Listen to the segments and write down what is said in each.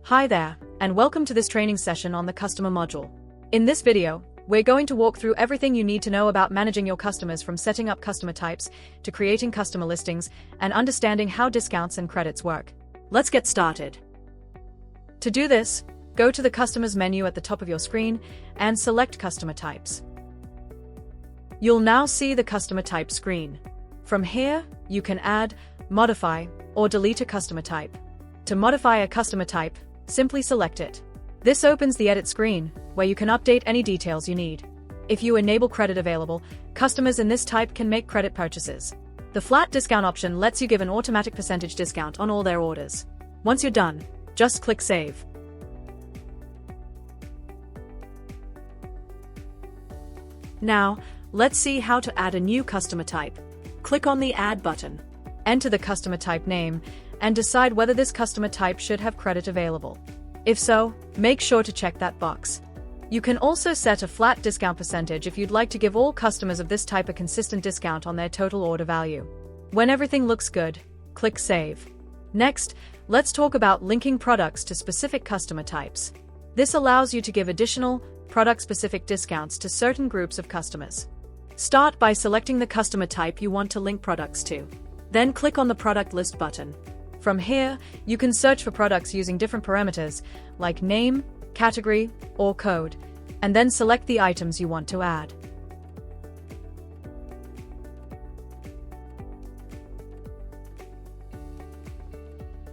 Hi there, and welcome to this training session on the customer module. In this video, we're going to walk through everything you need to know about managing your customers, from setting up customer types to creating customer listings and understanding how discounts and credits work. Let's get started. To do this, go to the Customers menu at the top of your screen and select Customer Types. You'll now see the Customer Type screen. From here, you can add, modify, or delete a customer type. To modify a customer type, simply select it. This opens the Edit screen, where you can update any details you need. If you enable credit available, customers in this type can make credit purchases. The flat discount option lets you give an automatic percentage discount on all their orders. Once you're done, just click Save. Now, let's see how to add a new customer type. Click on the Add button. Enter the customer type name and decide whether this customer type should have credit available. If so, make sure to check that box. You can also set a flat discount percentage if you'd like to give all customers of this type a consistent discount on their total order value. When everything looks good, click Save. Next, let's talk about linking products to specific customer types. This allows you to give additional, product-specific discounts to certain groups of customers. Start by selecting the customer type you want to link products to. Then click on the Product List button. From here, you can search for products using different parameters, like name, category, or code, and then select the items you want to add.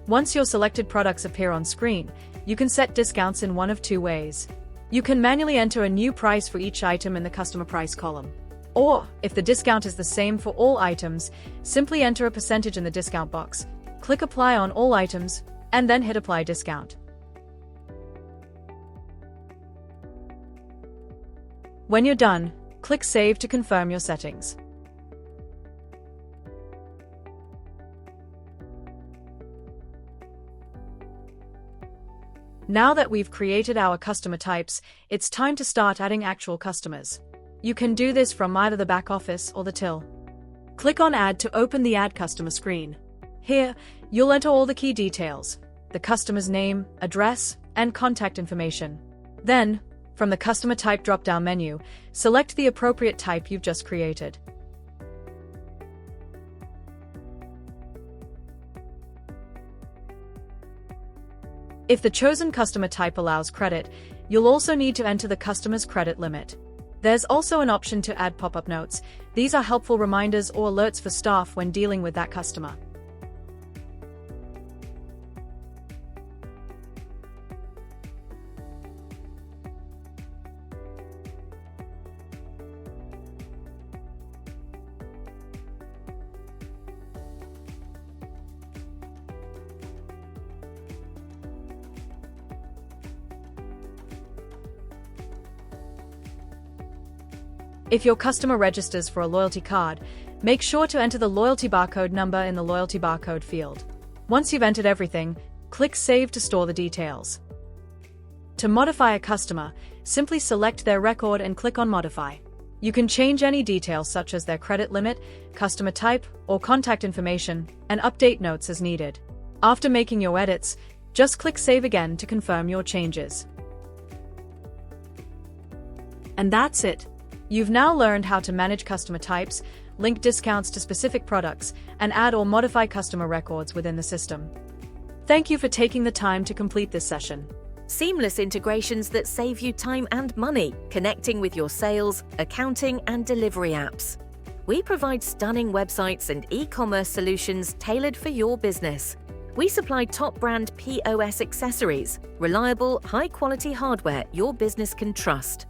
Once your selected products appear on screen, you can set discounts in one of two ways. You can manually enter a new price for each item in the customer price column. Or, if the discount is the same for all items, simply enter a percentage in the discount box, click Apply on all items, and then hit Apply Discount. When you're done, click Save to confirm your settings. Now that we've created our customer types, it's time to start adding actual customers. You can do this from either the back office or the till. Click on Add to open the Add Customer screen. Here, you'll enter all the key details, the customer's name, address, and contact information. Then, from the Customer Type drop-down menu, select the appropriate type you've just created. If the chosen customer type allows credit, you'll also need to enter the customer's credit limit. There's also an option to add pop-up notes. These are helpful reminders or alerts for staff when dealing with that customer. If your customer registers for a loyalty card, make sure to enter the loyalty barcode number in the loyalty barcode field. Once you've entered everything, click Save to store the details. To modify a customer, simply select their record and click on Modify. You can change any details such as their credit limit, customer type, or contact information, and update notes as needed. After making your edits, just click Save again to confirm your changes. And that's it. You've now learned how to manage customer types, link discounts to specific products, and add or modify customer records within the system. Thank you for taking the time to complete this session. Seamless integrations that save you time and money, connecting with your sales, accounting, and delivery apps. We provide stunning websites and e-commerce solutions tailored for your business. We supply top brand POS accessories, reliable, high-quality hardware your business can trust.